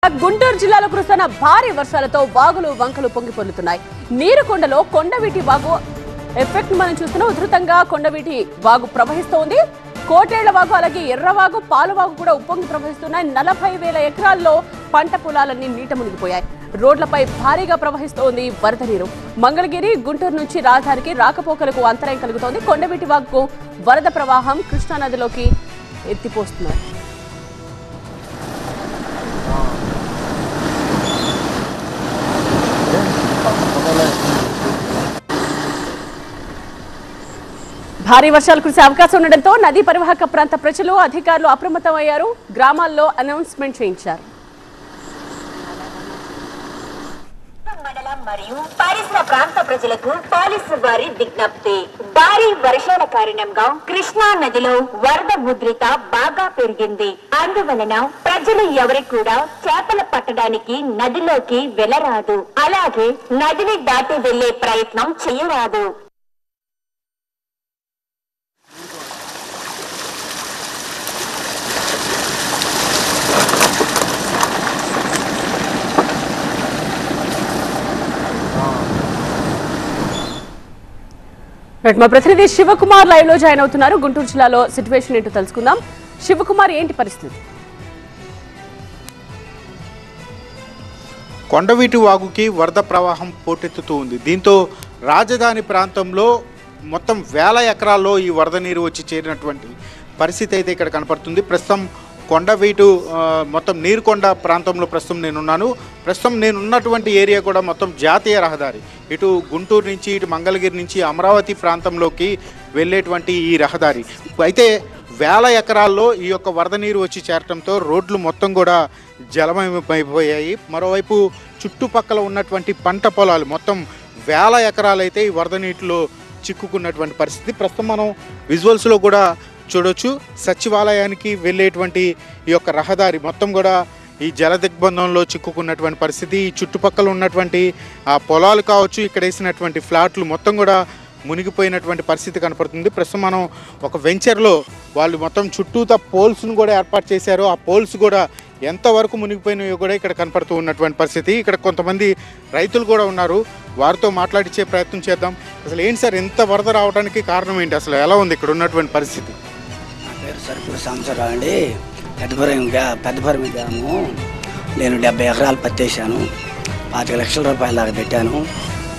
గుంటూరు జిల్లాలో కురుస్తున్న భారీ వర్షాలతో వాగులు వంకలు పొంగిపొర్లుతున్నాయి. నీరుకొండలో కొండవీటి వాగు ఎఫెక్ట్ మనం చూస్తున్నాం. ఉధృతంగా కొండవీటి వాగు ప్రవహిస్తోంది. కోటేళ్ల వాగు అలాగే ఎర్రవాగు పాలవాగు కూడా ఉప్పొంగి ప్రవహిస్తున్నాయి. 40,000 ఎకరాల్లో పంట పొలాలన్నీ నీట మునిగిపోయాయి. రోడ్లపై భారీగా ప్రవహిస్తోంది వరద నీరు. మంగళగిరి గుంటూరు నుంచి రాజధానికి రాకపోకలకు అంతరాయం కలుగుతోంది. కొండవీటి వాగుకు వరద ప్రవాహం కృష్ణానదిలోకి ఎత్తిపోస్తున్నారు. భారీ వర్షాలు కురిసే అవకాశం ఉండడంతో నదీ పరివాహక ప్రాంత ప్రజలు అధికారులు అప్రమత్తమయ్యారు. గ్రామాల్లో అనౌన్స్మెంట్ చేయించారు. మండలం మరియు పరిసర ప్రాంత ప్రజలకు పోలీసు వారి విజ్ఞప్తి. భారీ వర్షాల కారణంగా కృష్ణా నదిలో వరద ఉధృత బాగా పెరిగింది. అందువలన ప్రజలు ఎవరు కూడా చేపలు పట్టడానికి నదిలోకి వెళ్లరాదు. అలాగే నదిని దాటి వెళ్లే ప్రయత్నం చేయరాదు. మా ప్రతినిధి శివకుమార్ లైవ్ లో జాయిన్ అవుతున్నారు. గుంటూరు జిల్లాలో సిచ్యువేషన్ ఏంటో తెలుసుకుందాం. శివకుమార్, ఏంటి పరిస్థితి? కొండవీటి వాగుకి వరద ప్రవాహం పోటెత్తుతూ ఉంది. దీంతో రాజధాని ప్రాంతంలో మొత్తం 1000 ఎకరాల్లో ఈ వరద నీరు వచ్చి చేరినటువంటి పరిస్థితి అయితే ఇక్కడ కనపడుతుంది. ప్రస్తుతం కొండవీటు మొత్తం నీరుకొండ ప్రాంతంలో ప్రస్తుతం నేనున్నాను. ప్రస్తుతం నేనున్నటువంటి ఏరియా కూడా మొత్తం జాతీయ రహదారి. ఇటు గుంటూరు నుంచి ఇటు మంగళగిరి నుంచి అమరావతి ప్రాంతంలోకి వెళ్ళేటువంటి ఈ రహదారి అయితే 1000 ఎకరాల్లో ఈ యొక్క వరద నీరు వచ్చి చేరటంతో రోడ్లు మొత్తం కూడా జలమయమైపోయాయి. మరోవైపు చుట్టుపక్కల ఉన్నటువంటి పంట పొలాలు మొత్తం 1000 ఎకరాలు అయితే ఈ వరద నీటిలో చిక్కుకున్నటువంటి పరిస్థితి ప్రస్తుతం మనం విజువల్స్లో కూడా చూడొచ్చు. సచివాలయానికి వెళ్ళేటువంటి ఈ యొక్క రహదారి మొత్తం కూడా ఈ జల దిగ్బంధంలో చిక్కుకున్నటువంటి పరిస్థితి. ఈ చుట్టుపక్కల ఉన్నటువంటి ఆ పొలాలు కావచ్చు, ఇక్కడ వేసినటువంటి ఫ్లాట్లు మొత్తం కూడా మునిగిపోయినటువంటి పరిస్థితి కనపడుతుంది. ప్రస్తుతం మనం ఒక వెంచర్లో వాళ్ళు మొత్తం చుట్టూతా పోల్స్ను కూడా ఏర్పాటు చేశారు. ఆ పోల్స్ కూడా ఎంతవరకు మునిగిపోయినాయో కూడా ఇక్కడ కనపడుతూ ఉన్నటువంటి పరిస్థితి. ఇక్కడ కొంతమంది రైతులు కూడా ఉన్నారు, వారితో మాట్లాడించే ప్రయత్నం చేద్దాం. అసలు ఏంటి సార్, ఎంత వరద రావడానికి కారణం ఏంటి, అసలు ఎలా ఉంది ఇక్కడ ఉన్నటువంటి పరిస్థితి? నా పేరు సరుకుల సంవత్సరాలు అండి. పెద్దపురం గ్రామము. నేను 70 ఎకరాలు పత్తి వేసాను. 25 లక్షల రూపాయల దాకా పెట్టాను.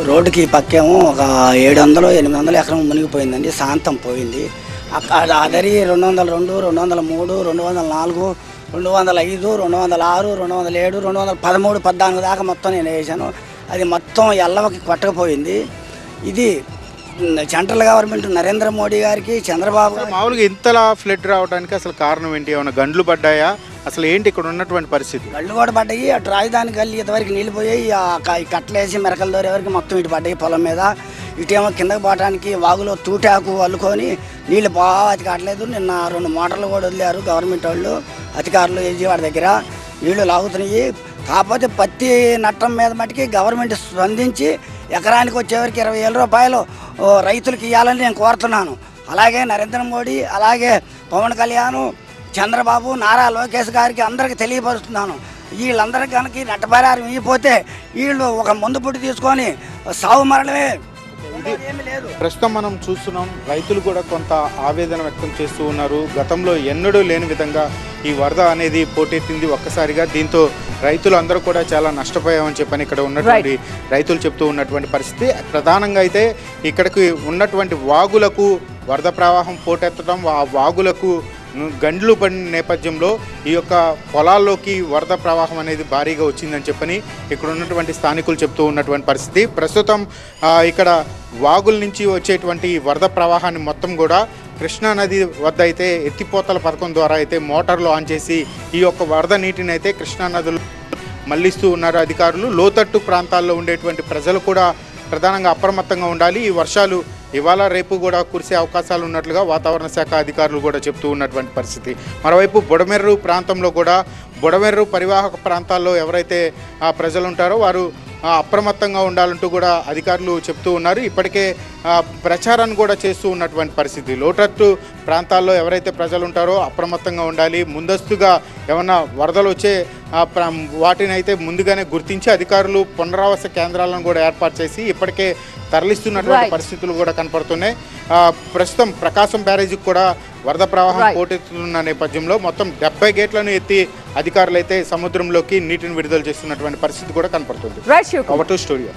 రోడ్డుకి పక్కేమో ఒక 700-800 ఎకరం మునిగిపోయిందండి. శాంతం పోయింది. అక్కడ అదరి 202, 203, 204, 205, 206, 207, 213, 14 దాకా మొత్తం నేను వేసాను. అది మొత్తం ఎల్లవకి కొట్టకపోయింది. ఇది సెంట్రల్ గవర్నమెంట్ నరేంద్ర మోడీ గారికి, చంద్రబాబు గారు మామూలుగా ఇంతలా ఫ్లడ్ రావడానికి అసలు కారణం ఏంటి? ఏమైనా గండ్లు పడ్డాయా? అసలు ఏంటి ఇక్కడ ఉన్నటువంటి పరిస్థితి? గళ్ళు కూడా పడ్డాయి. అటు రాజధాని గల్లి ఇంతవరకు నీళ్ళు పోయాయి. ఈ కట్టలేసి మెరకల దూరే వరకు మొత్తం ఇటు పడ్డాయి పొలం మీద. ఇటేమో కిందకి పోవడానికి వాగులో తూటాకు అల్లుకొని నీళ్ళు బాగా కావట్లేదు. నిన్న 2 మోటార్లు కూడా వదిలేరు గవర్నమెంట్ వాళ్ళు, అధికారులు విజయవాడ దగ్గర. నీళ్లు లాగుతున్నాయి. కాకపోతే పత్తి నట్టం మీద మటుకి గవర్నమెంట్ స్పందించి ఎకరానికి వచ్చేవరకు 20,000 రూపాయలు రైతులకు ఇవ్వాలని నేను కోరుతున్నాను. అలాగే నరేంద్ర మోడీ, అలాగే పవన్ కళ్యాణ్, చంద్రబాబు, నారా లోకేష్ గారికి అందరికీ తెలియపరుస్తున్నాను. వీళ్ళందరికీ కనుక నట్టపరిహారం ఇవ్వకపోతే వీళ్ళు ఒక ముందు పుట్టి తీసుకొని సాగు మరణమే. ప్రస్తుతం మనం చూస్తున్నాం, రైతులు కూడా కొంత ఆవేదన వ్యక్తం చేస్తూ ఉన్నారు. గతంలో ఎన్నడూ లేని విధంగా ఈ వరద అనేది పోటెత్తింది ఒక్కసారిగా. దీంతో రైతులు అందరూ కూడా చాలా నష్టపోయామని చెప్పని ఇక్కడ ఉన్నటువంటి రైతులు చెప్తూ ఉన్నటువంటి పరిస్థితి. ప్రధానంగా అయితే ఇక్కడికి ఉన్నటువంటి వాగులకు వరద ప్రవాహం పోటెత్తడం, ఆ వాగులకు గండ్లు పడిన నేపథ్యంలో ఈ యొక్క పొలాల్లోకి వరద ప్రవాహం అనేది భారీగా వచ్చిందని చెప్పని ఇక్కడ ఉన్నటువంటి స్థానికులు చెప్తూ ఉన్నటువంటి పరిస్థితి. ప్రస్తుతం ఇక్కడ వాగుల నుంచి వచ్చేటువంటి వరద ప్రవాహాన్ని మొత్తం కూడా కృష్ణా నది వద్ద అయితే ఎత్తిపోతల పథకం ద్వారా అయితే మోటార్లు ఆన్ చేసి ఈ యొక్క వరద నీటిని అయితే కృష్ణా నదిలో మళ్లిస్తూ ఉన్నారు అధికారులు. లోతట్టు ప్రాంతాల్లో ఉండేటువంటి ప్రజలు కూడా ప్రధానంగా అప్రమత్తంగా ఉండాలి. ఈ వర్షాలు ఇవాళ రేపు కూడా కురిసే అవకాశాలు ఉన్నట్లుగా వాతావరణ శాఖ అధికారులు కూడా చెప్తూ ఉన్నటువంటి పరిస్థితి. మరోవైపు బుడమెర్రు ప్రాంతంలో కూడా బుడమెర్రు పరివాహక ప్రాంతాల్లో ఎవరైతే ప్రజలు ఉంటారో వారు అప్రమత్తంగా ఉండాలంటూ కూడా అధికారులు చెప్తూ ఉన్నారు. ఇప్పటికే ప్రచారాన్ని కూడా చేస్తూ ఉన్నటువంటి పరిస్థితి. లోతట్టు ప్రాంతాల్లో ఎవరైతే ప్రజలు ఉంటారో అప్రమత్తంగా ఉండాలి. ముందస్తుగా ఏమన్నా వరదలు వచ్చే వాటిని అయితే ముందుగానే గుర్తించి అధికారులు పునరావాస కేంద్రాలను కూడా ఏర్పాటు చేసి ఇప్పటికే తరలిస్తున్నటువంటి పరిస్థితులు కూడా కనపడుతున్నాయి. ప్రస్తుతం ప్రకాశం బ్యారేజీకి కూడా వరద ప్రవాహం పోటెత్తుతున్న నేపథ్యంలో మొత్తం 70 గేట్లను ఎత్తి అధికారులు అయితే సముద్రంలోకి నీటిని విడుదల చేస్తున్నటువంటి పరిస్థితి కూడా కనపడుతుంది. Right, studio.